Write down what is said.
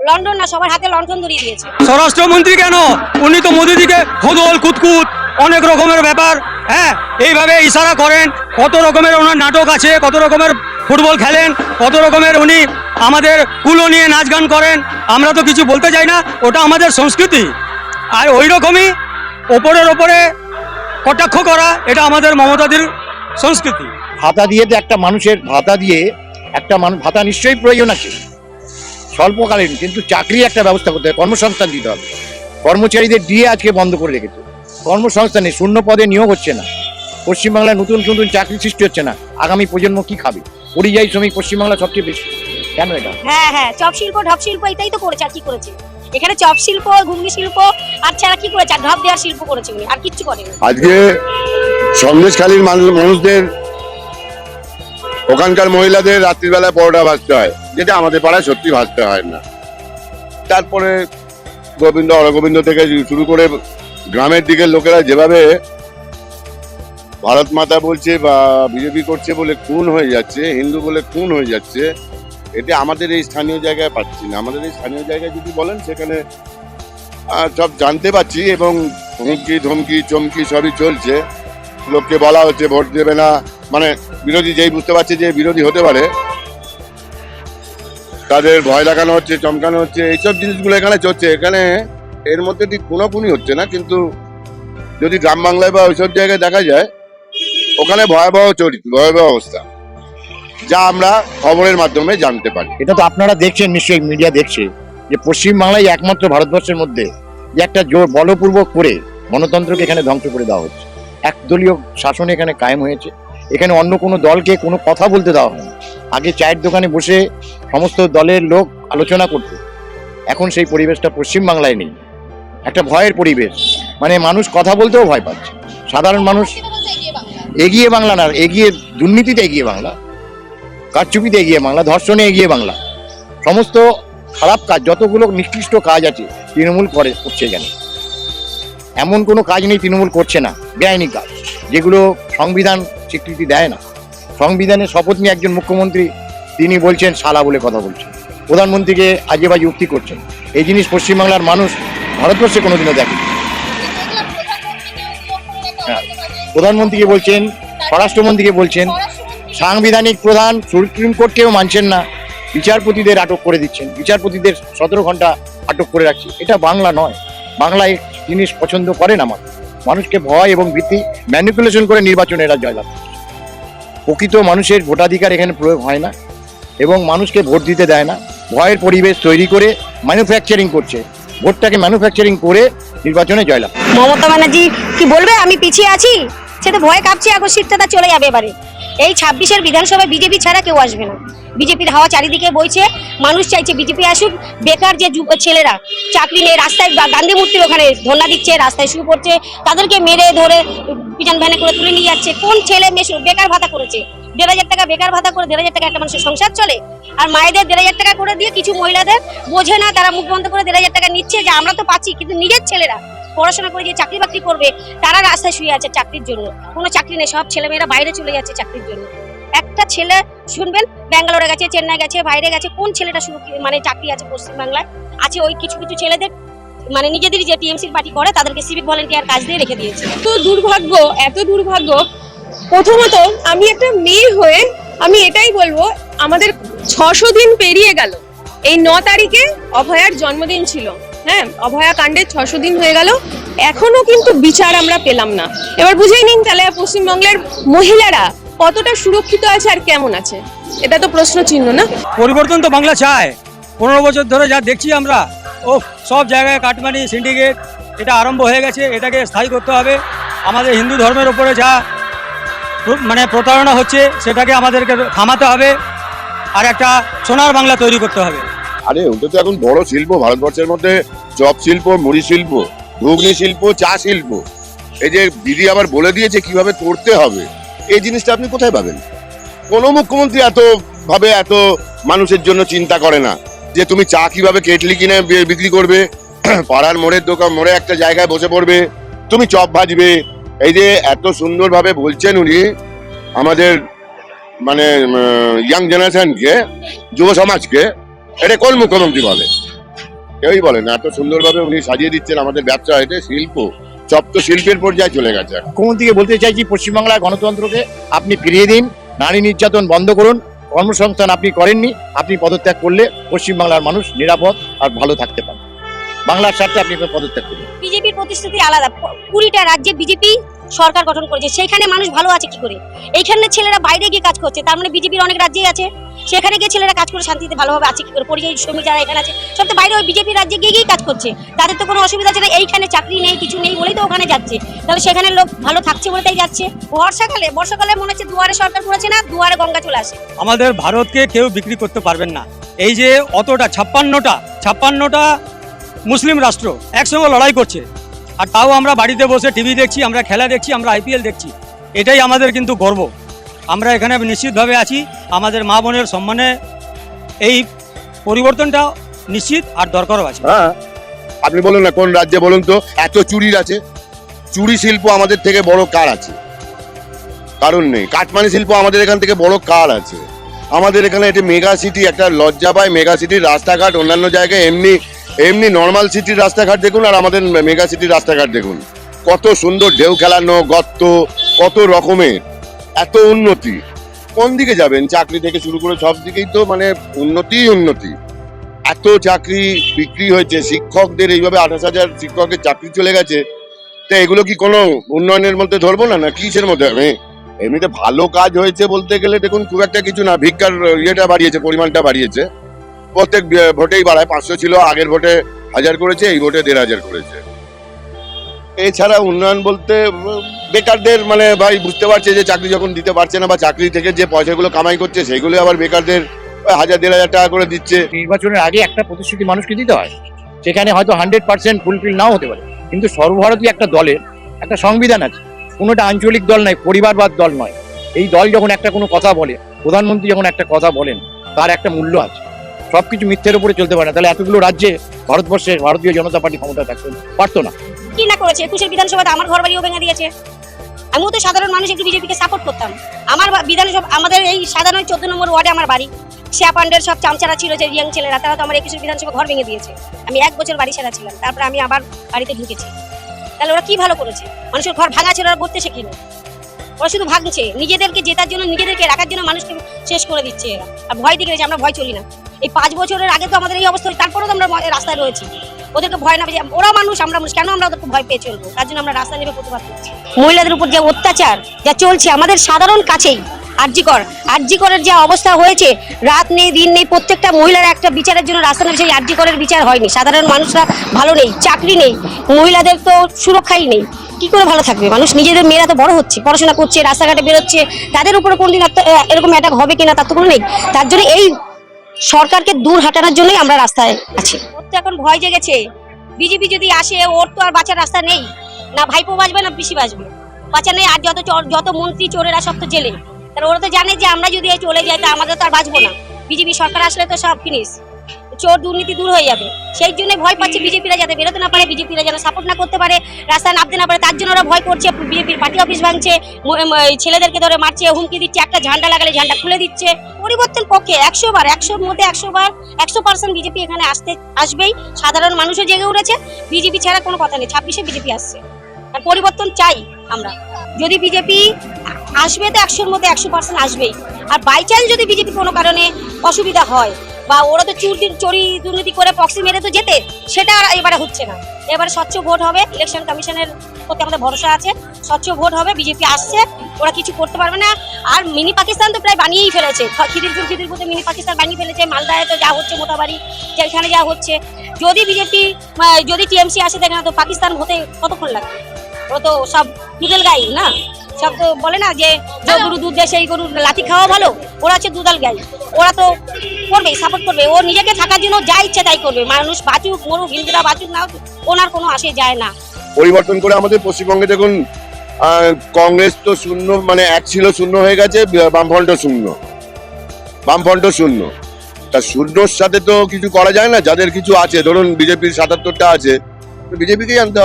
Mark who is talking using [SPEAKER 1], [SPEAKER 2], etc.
[SPEAKER 1] London না, সবার হাতে লন্ঠন ধরিয়ে দিয়েছে।
[SPEAKER 2] স্বরাষ্ট্রমন্ত্রী কেন, উনি তো মোদিদিকে খোদল কুতকুত অনেক রকমের ব্যাপার, হ্যাঁ এইভাবে ইশারা করেন। কত রকমের ওনার নাটক আছে, কত রকমের ফুটবল খেলেন, কত রকমের উনি আমাদের কুলো নিয়ে নাচ গান করেন। আমরা তো কিছু বলতে চাই না, ওটা আমাদের সংস্কৃতি। আর ওই রকমই ওপরের ওপরে কটাক্ষ করা, এটা আমাদের মমতাদির সংস্কৃতি।
[SPEAKER 3] ভাতা দিয়ে তো একটা মানুষের ভাতা দিয়ে একটা মানুষ ভাতা নিশ্চয়ই প্রয়োজন আছে স্বল্পকালীন, কিন্তু চাকরি একটা ব্যবস্থা করতে হবে, কর্মসংস্থান দিতে হবে। কর্মচারীদের দিয়ে আজকে বন্ধ করে রেখেছে, কর্মসংস্থানে শূন্য পদে নিয়োগ হচ্ছে না, পশ্চিমবাংলায় নতুন নতুন চাকরি সৃষ্টি হচ্ছে না। আগামী প্রজন্ম কি খাবে? পরিযায়ী শ্রমিক পশ্চিমবাংলা সবচেয়ে বেশি। কেন এটা?
[SPEAKER 1] হ্যাঁ হ্যাঁ, চপ শিল্প ঢপ শিল্প এটাই তো করেছে। আর কি করেছে এখানে? চপ শিল্প, ঘুগনি শিল্প, আর ছাড়া কি করেছে? আর ঢপ দেওয়ার শিল্প করেছে উনি, আর কিচ্ছু করেনি।
[SPEAKER 4] আজকে সন্দেশখালীর মানুষদের ওখানকার মহিলাদের রাত্রিবেলায় পরোটা ভাজতে হয়, যেটা আমাদের পাড়ায় সত্যি ভাজতে হয় না। তারপরে গোবিন্দ অরগোবিন্দ থেকে শুরু করে গ্রামের দিকের লোকেরা যেভাবে ভারত মাতা বলছে বা বিজেপি করছে বলে খুন হয়ে যাচ্ছে, হিন্দু বলে খুন হয়ে যাচ্ছে, এটা আমাদের এই স্থানীয় জায়গায় পাচ্ছি না। আমাদের এই স্থানীয় জায়গায় যদি বলেন, সেখানে সব জানতে পাচ্ছি এবং হুমকি ধমকি চমকি সবই চলছে। লোককে বলা হচ্ছে ভোট দেবে না, মানে বিরোধী যেই বুঝতে পারছে যে বিরোধী হতে পারে, তাদের ভয় দেখানো হচ্ছে, চমকানো হচ্ছে, এইসব জিনিসগুলো এখানে চলছে। এখানে এর মধ্যে ঠিক কোনোই হচ্ছে না, কিন্তু যদি গ্রাম বাংলায় বা ওইসব জায়গায় দেখা যায়, ওখানে ভয়াবহ চরিত্র, ভয়াবহ অবস্থা, যা আমরা খবরের মাধ্যমে জানতে পারি।
[SPEAKER 3] এটা তো আপনারা দেখছেন, নিশ্চয়ই মিডিয়া দেখছে, যে পশ্চিমবাংলায় একমাত্র ভারতবর্ষের মধ্যে যে একটা জোর বলপূর্বক করে গণতন্ত্রকে এখানে ধ্বংস করে দেওয়া হচ্ছে। একদলীয় শাসন এখানে কায়েম হয়েছে। এখানে অন্য কোনো দলকে কোনো কথা বলতে দেওয়া হয় না। আগে চায়ের দোকানে বসে সমস্ত দলের লোক আলোচনা করত, এখন সেই পরিবেশটা পশ্চিমবাংলায় নেই। একটা ভয়ের পরিবেশ, মানে মানুষ কথা বলতেও ভয় পাচ্ছে। সাধারণ মানুষ এগিয়ে বাংলা না, এগিয়ে দুর্নীতিতে এগিয়ে বাংলা, কারচুপিতে এগিয়ে বাংলা, ধর্ষণে এগিয়ে বাংলা। সমস্ত খারাপ কাজ, যতগুলো নিকৃষ্ট কাজ আছে তৃণমূল করছে এখানে। এমন কোনো কাজ নেই তৃণমূল করছে না, বেআইনি কাজ, যেগুলো সংবিধান স্বীকৃতি দেয় না। সংবিধানে শপথ নিয়ে একজন মুখ্যমন্ত্রী তিনি বলছেন শালা বলে কথা বলছেন, প্রধানমন্ত্রীকে আজে বাজে উক্তি করছেন। এই জিনিস পশ্চিমবাংলার মানুষ ভারতবর্ষে কোনোদিনও দেখে। হ্যাঁ, প্রধানমন্ত্রীকে বলছেন, স্বরাষ্ট্রমন্ত্রীকে বলছেন, সাংবিধানিক প্রধান সুপ্রিম কোর্টকেও মানছেন না, বিচারপতিদের আটক করে দিচ্ছেন, বিচারপতিদের 17 ঘন্টা আটক করে রাখছে। এটা বাংলা নয়। বাংলায় জিনিস পছন্দ করেন আমার মানুষকে ভয় এবং ভীতি ম্যানিপুলেশন করে নির্বাচনে এরা জয়লাভ করছে। প্রকৃত মানুষের ভোটাধিকার এখানে প্রয়োগ হয় না এবং মানুষকে ভোট দিতে দেয় না। ভয়ের পরিবেশ তৈরি করে ম্যানুফ্যাকচারিং করছে, ভোটটাকে ম্যানুফ্যাকচারিং করে নির্বাচনে জয়লাভ।
[SPEAKER 1] মমতা ব্যানার্জি কি বলবে আমি পিছিয়ে আছি? সে তো ভয় কাঁপছে, এখন সিটটা তার চলে যাবে এবারে। এই 26-এর বিধানসভায় বিজেপি ছাড়া কেউ আসবে না। বিজেপির হাওয়া চারিদিকে বইছে, মানুষ চাইছে বিজেপি আসুক। বেকার যে ছেলেরা চাকরি নেই, রাস্তায় গান্ধী মূর্তির ওখানে ধর্ণা দিচ্ছে, রাস্তায় শুয়ে পড়ছে, তাদেরকে মেরে ধরে পিছন ভ্যানে করে তুলে নিয়ে যাচ্ছে। কোন ছেলে মেয়ে বেকার ভাতা করেছে? 1,500 টাকা বেকার ভাতা করে 1,500 টাকা একটা মানুষের সংসার চলে? আর মায়েদের 1,500 টাকা করে দিয়ে কিছু মহিলাদের বোঝে না, তারা মুখ বন্ধ করে 1,500 টাকা নিচ্ছে, যে আমরা তো পাচ্ছি, কিন্তু নিজের ছেলেরা পড়াশোনা করে যে চাকরি বাকরি করবে, তারা রাস্তায় শুয়ে আছে চাকরির জন্য। কোনো চাকরি নেই, সব ছেলেমেয়েরা বাইরে চলে যাচ্ছে চাকরির জন্য। একটা ছেলে শুনবেন ব্যাঙ্গালোরে গেছে, চেন্নাই গেছে, বাইরে গেছে, কোন ছেলেটা মানে চাকরি আছে পশ্চিমবাংলায়? আছে ওই কিছু কিছু ছেলেদের, মানে নিজেদের যে টিএমসির পার্টি করে তাদেরকে সিভিক ভলেন্টিয়ার কাজ দিয়ে রেখে দিয়েছে।
[SPEAKER 5] এত দুর্ভাগ্য, এত দুর্ভাগ্য। প্রথমত আমি একটা মেয়ে হয়ে আমি এটাই বলবো, আমাদের 600 দিন পেরিয়ে গেল। এই 9 তারিখে অভয়ার জন্মদিন ছিল। হ্যাঁ, অভয়া কাণ্ডের 600 দিন হয়ে গেল, এখনো কিন্তু বিচার আমরা পেলাম না। এবার বুঝেই নিন তাহলে পশ্চিমবঙ্গের মহিলারা কতটা সুরক্ষিত আছে আর কেমন আছে, এটা তো প্রশ্ন চিহ্ন না?
[SPEAKER 2] পরিবর্তন তো বাংলা চায়। 15 বছর ধরে যা দেখছি আমরা, সব জায়গায় কাটমানি সিন্ডিকেট এটা আরম্ভ হয়ে গেছে। এটাকে স্থায়ী করতে হবে। আমাদের হিন্দু ধর্মের উপরে যা মানে প্রতারণা হচ্ছে, সেটাকে আমাদেরকে থামাতে হবে, আর একটা সোনার বাংলা তৈরি করতে হবে।
[SPEAKER 4] আরে ওটা তো এখন বড় শিল্প ভারতবর্ষের মধ্যে, চপ শিল্প, মুড়ি শিল্প, ঘুগনি শিল্প, চা শিল্প। এই যে দিদি আবার বলে দিয়েছে কিভাবে করতে হবে, এই জিনিসটা আপনি কোথায় পাবেন? কোনো মুখ্যমন্ত্রী এত মানুষের জন্য চিন্তা করে না যে তুমি চা কিভাবে কেটলি কিনে বিক্রি করবে, পাড়ার মোড়ের দোকান মোড়ে একটা জায়গায় বসে পড়বে, তুমি চপ ভাজবে। এই যে এত সুন্দরভাবে বলছেন উনি আমাদের মানে ইয়াং জেনারেশনকে, যুব সমাজকে, এটা কোন মুখ্যমন্ত্রী বলে? কেউই বলে না, এত সুন্দরভাবে উনি সাজিয়ে দিচ্ছেন আমাদের ব্যবসা, এটা শিল্প, সব তো শিল্পের পর্যায়ে চলে গেছে।
[SPEAKER 3] মুখ্যমন্ত্রীকে বলতে চাইছি, পশ্চিমবাংলার গণতন্ত্রকে আপনি ফিরিয়ে দিন, নারী নির্যাতন বন্ধ করুন, কর্মসংস্থান আপনি করেননি, আপনি পদত্যাগ করলে পশ্চিমবাংলার মানুষ নিরাপদ আর ভালো থাকতে পারে। বাংলার স্বার্থে আপনি পদত্যাগ করুন।
[SPEAKER 1] বিজেপির প্রতিশ্রুতি আলাদা। 20টা রাজ্যে বিজেপি সরকার গঠন করেছে, সেখানে মানুষ ভালো আছে কি করে? এইখানে ছেলেরা বাইরে গিয়ে কাজ করছে, তার মানে বিজেপির অনেক রাজ্যেই আছে, সেখানে গিয়ে ছেলেরা কাজ করে শান্তিতে ভালোভাবে আছে কি করে? পরিযায়ী শ্রমিক যারা এখানে আছে সব তো বাইরে ওই বিজেপি রাজ্যে গিয়ে কাজ করছে, তাদের তো কোনো অসুবিধা আছে না। এইখানে চাকরি নেই, কিছু নেই বলেই তো ওখানে যাচ্ছে, তাহলে সেখানে লোক ভালো থাকছে বলে তাই যাচ্ছে। বর্ষাকালে মনে হচ্ছে দুয়ারে সরকার করেছে না, দুয়ারে গঙ্গা চলে আসে।
[SPEAKER 2] আমাদের ভারতকে কেউ বিক্রি করতে পারবেন না। এই যে অতটা 56টা মুসলিম রাষ্ট্র একসঙ্গে লড়াই করছে, আর তাও আমরা বাড়িতে বসে টিভি দেখছি, আমরা খেলা দেখছি, আমরা IPL দেখছি, এটাই আমাদের কিন্তু গর্ব। আমরা এখানে নিশ্চিতভাবে আছি, আমাদের মা বোনের সম্মানে এই পরিবর্তনটা নিশ্চিত আর দরকারও আছে।
[SPEAKER 4] হ্যাঁ, আপনি বলুন না কোন রাজ্যে বলুন তো এত চুরির আছে? চুরি শিল্প আমাদের থেকে বড় কার আছে? কারণ নেই। কাঠমানি শিল্প আমাদের এখান থেকে বড় কার আছে? আমাদের এখানে এটা মেগা সিটি, একটা লজ্জা পায় মেগা সিটির রাস্তাঘাট। অন্যান্য জায়গায় এমনি নর্মাল সিটির রাস্তাঘাট দেখুন, আর আমাদের মেগা সিটির রাস্তাঘাট দেখুন, কত সুন্দর, ঢেউ খেলানো, গর্ত, কত রকমের, এত উন্নতি। কোন দিকে যাবেন? চাকরি থেকে শুরু করে সব দিকেই তো মানে উন্নতি। এত চাকরি বিক্রি হয়েছে, শিক্ষকদের এইভাবে 28,000 শিক্ষকের চাকরি চলে গেছে, তো এগুলো কি কোনো উন্নয়নের মধ্যে ধরবো না কিসের মধ্যে? এমনিতে ভালো কাজ হয়েছে বলতে গেলে দেখুন খুব একটা কিছু না। ভিক্ষার ইয়েটা বাড়িয়েছে, পরিমাণটা বাড়িয়েছে, প্রত্যেক ভোটেই বাড়ায়। 500 ছিল, আগের ভোটে 1000 করেছে, এই ভোটে 1500 করেছে। এছাড়া উন্নয়ন বলতে বেকারদের মানে ভাই বুঝতে পারছে যে চাকরি যখন দিতে পারছে না, বা চাকরি থেকে যে পয়সাগুলো কামাই করছে সেগুলো আবার বেকারদের 1000-1500 টাকা করে দিচ্ছে।
[SPEAKER 3] নির্বাচনের আগে একটা প্রতিশ্রুতি মানুষকে দিতে হয়, সেখানে হয়তো 100% ফুলফিল নাও হতে পারে, কিন্তু সর্বভারতীয় একটা দলের একটা সংবিধান আছে, কোনোটা আঞ্চলিক দল নয়, পরিবারবাদ দল নয়। এই দল যখন একটা কোনো কথা বলে, প্রধানমন্ত্রী যখন একটা কথা বলেন, তার একটা মূল্য আছে। সবকিছু মিথ্যের উপরে চলতে পারে না, তাহলে এতগুলো রাজ্যে ভারতবর্ষে ভারতীয় জনতা পার্টি ক্ষমতা থাকতে পারতো না।
[SPEAKER 1] কি না করেছে? 21 বিধানসভাতে আমার ঘর বাড়িও ভেঙে দিয়েছে। আমিও তো সাধারণ মানুষ, একটু বিজেপিকে সাপোর্ট করতাম। আমার বিধানসভা, আমাদের এই সাধারণ 14 নম্বর ওয়ার্ডে আমার বাড়ি, শ্যাপান্ডের সব চামচারা ছিল যে ইয়াং ছেলেরা, তারা তো আমার 21 বিধানসভা ঘর ভেঙে দিয়েছে। আমি 1 বছর বাড়ি ছাড়া ছিলাম, তারপরে আমি আবার বাড়িতে ঢুকেছি। তাহলে ওরা কি ভালো করেছে? মানুষের ঘর ভাঙা ছিল, ওরা করতে শেখেনি, ওরা শুধু ভাঙছে। নিজেদেরকে জেতার জন্য, নিজেদেরকে রাখার জন্য মানুষকে শেষ করে দিচ্ছে এরা। আর ভয় দেখে গেছে, আমরা ভয় চলি না। এই 5 বছরের আগে তো আমাদের এই অবস্থা, তারপরেও তো আমরা রাস্তায় রয়েছি। ওদেরকে ভয় না পেয়ে, ওরা মানুষ আমরা মানুষ, কেন আমরা ওদেরকে ভয় পেয়ে চলবো? তার জন্য আমরা রাস্তায় নেমে প্রতিবাদ করছি। মহিলাদের উপর যে অত্যাচার যা চলছে আমাদের সাধারণ কাছেই, আরজিকরের যে অবস্থা হয়েছে, রাত নেই দিন নেই, প্রত্যেকটা মহিলার একটা বিচারের জন্য রাস্তা নেমে, সেই আরজিকরের বিচার হয়নি। সাধারণ মানুষরা ভালো নেই, চাকরি নেই, মহিলাদের তো সুরক্ষাই নেই। কি করে ভালো থাকবে মানুষ? নিজেদের মেয়েরা তো বড় হচ্ছে, পড়াশোনা করছে, রাস্তাঘাটে বেরোচ্ছে, তাদের উপরে কোনদিন এরকম অ্যাটাক হবে কিনা তার তো কোনো নেই। তার জন্য এই সরকারকে দূর হাঁটানোর জন্যই আমরা রাস্তায় আছি। ওর তো এখন ভয় জেগেছে, বিজেপি যদি আসে ওর তো আর বাঁচার রাস্তা নেই, না ভাইপো বাঁচবে না পিসি বাঁচবে, বাঁচা নেই। আর যত মন্ত্রী চোরেরা সব তো জেলে, তাহলে ওরা তো জানে যে আমরা যদি চলে যাই তা আমাদের তো আর বাঁচবো না। বিজেপি সরকার আসলে তো সব ফিনিশ, চোর দুর্নীতি দূর হয়ে যাবে। সেই জন্য ভয় পাচ্ছে বিজেপিরা যাতে বেরোতে না পারে, বিজেপিরা যেন সাপোর্ট না করতে পারে, রাস্তায় নামতে না পারে, তার জন্য ওরা ভয় করছে। বিজেপির পার্টি অফিস ভাঙছে, ছেলেদেরকে ধরে মারছে, হুমকি দিচ্ছে, একটা ঝান্ডা লাগালে ঝান্ডা খুলে দিচ্ছে। পরিবর্তন পক্ষে 100 বার, 100-র মধ্যে 100 বার 100% বিজেপি এখানে আসবেই। সাধারণ মানুষও জেগে উঠেছে, বিজেপি ছাড়া কোনো কথা নেই। 26-এ বিজেপি আসছে, আর পরিবর্তন চাই আমরা। যদি বিজেপি আসবে তো 100-র মধ্যে 100% আসবেই। আর বাই চান্স যদি বিজেপি কোনো কারণে অসুবিধা হয়, বা ওরা তো চুরি দুর্নীতি করে প্রক্সি মেরে তো যেতে, সেটা আর এবারে হচ্ছে না। এবারে স্বচ্ছ ভোট হবে, ইলেকশন কমিশনের প্রতি আমাদের ভরসা আছে, স্বচ্ছ ভোট হবে, বিজেপি আসছে, ওরা কিছু করতে পারবে না। আর মিনি পাকিস্তান তো প্রায় বানিয়েই ফেলেছে, খিদিরপুর মিনি পাকিস্তান বানিয়ে ফেলেছে। মালদায় তো যা হচ্ছে, মোটাবাড়ি যেখানে যা হচ্ছে, যদি বিজেপি যদি টিএমসি আসে দেখে না, তো পাকিস্তান হতে কতক্ষণ লাগবে? ও তো সব দুধেল গাই না, সব তো বলে না যে গরু দুধ দেয় সেই গরু লাথি খাওয়া ভালো, ওরা হচ্ছে দুধাল গাই। ওরা তো করবে, সাপোর্ট করবে, ও নিজেকে থাকার জন্য যা ইচ্ছে তাই করবে। মানুষ বাঁচুক মরুক, হিন্দুরা বাঁচুক না, ওনার কোনো আসে যায় না।
[SPEAKER 4] পরিবর্তন করে আমাদের পশ্চিমবঙ্গে দেখুন, কংগ্রেস তো শূন্য, মানে 1 ছিল শূন্য হয়ে গেছে, বামফ্রন্ট শূন্য। তা শূন্যর সাথে তো কিছু করা যায় না। যাদের কিছু আছে, ধরুন বিজেপির 77টা আছে, বিজেপিকেই আনতে হবে।